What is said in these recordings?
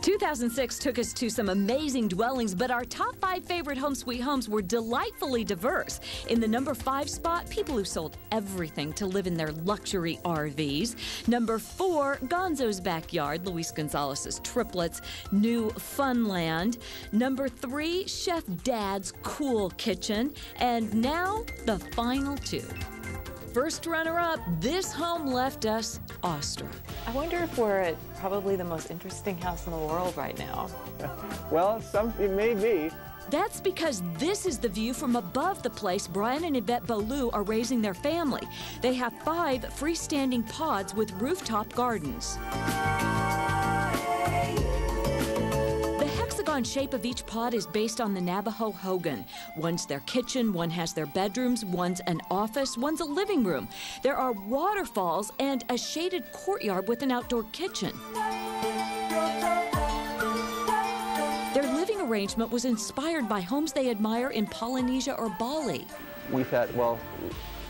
2006 took us to some amazing dwellings, but our top 5 favorite home sweet homes were delightfully diverse. In the number 5 spot, people who sold everything to live in their luxury RVs. Number 4, Gonzo's backyard, Luis Gonzalez's triplets, new Funland. Number 3, Chef Dad's cool kitchen. And now, the final 2. First runner-up, this home left us awestruck. I wonder if we're at probably the most interesting house in the world right now. Well, it may be. That's because this is the view from above the place Brian and Yvette Beaulieu are raising their family. They have 5 freestanding pods with rooftop gardens. The shape of each pod is based on the Navajo hogan. One's their kitchen, one has their bedrooms, one's an office, one's a living room. There are waterfalls and a shaded courtyard with an outdoor kitchen. Their living arrangement was inspired by homes they admire in Polynesia or Bali. We thought, well,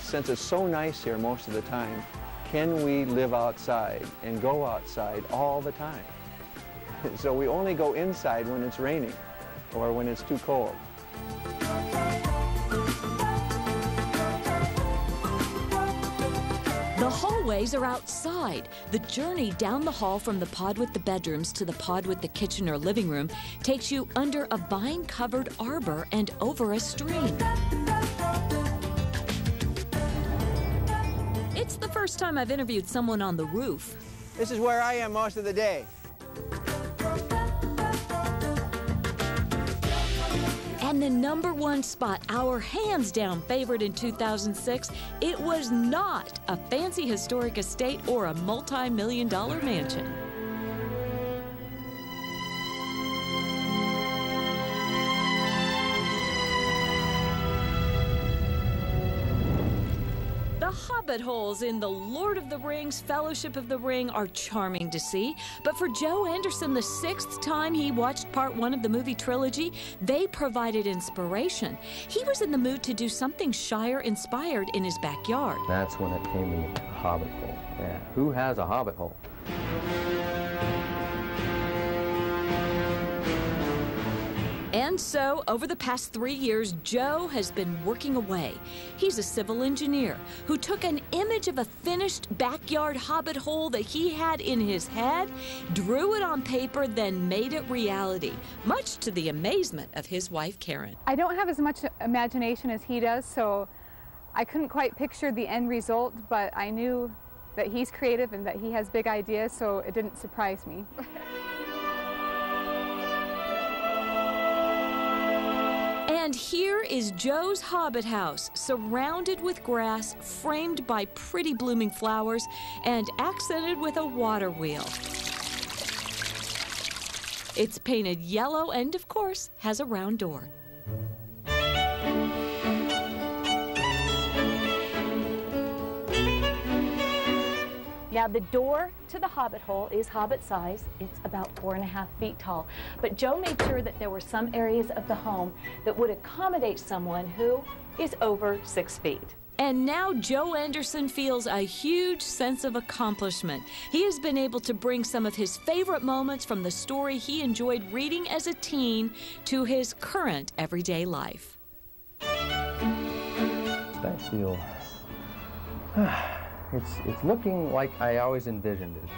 since it's so nice here most of the time, can we live outside and go outside all the time? So we only go inside when it's raining or when it's too cold. The hallways are outside. The journey down the hall from the pod with the bedrooms to the pod with the kitchen or living room takes you under a vine-covered arbor and over a stream. It's the first time I've interviewed someone on the roof. This is where I am most of the day. And the number 1 spot, our hands-down favorite in 2006, it was not a fancy historic estate or a multi-million-dollar mansion. The hobbit holes in the Lord of the Rings, Fellowship of the Ring are charming to see. But for Joe Anderson, the 6th time he watched part 1 of the movie trilogy, they provided inspiration. He was in the mood to do something Shire-inspired in his backyard. That's when it came to the hobbit hole. Yeah, who has a hobbit hole? And so, over the past 3 years, Joe has been working away. He's a civil engineer who took an image of a finished backyard hobbit hole that he had in his head, drew it on paper, then made it reality, much to the amazement of his wife, Karen. I don't have as much imagination as he does, so I couldn't quite picture the end result, but I knew that he's creative and that he has big ideas, so it didn't surprise me. And here is Joe's hobbit house, surrounded with grass, framed by pretty blooming flowers, and accented with a water wheel. It's painted yellow and, of course, has a round door. Now, the door to the hobbit hole is hobbit size. It's about 4.5 feet tall. But Joe made sure that there were some areas of the home that would accommodate someone who is over 6 feet. And now Joe Anderson feels a huge sense of accomplishment. He has been able to bring some of his favorite moments from the story he enjoyed reading as a teen to his current everyday life. I feel... It's looking like I always envisioned it.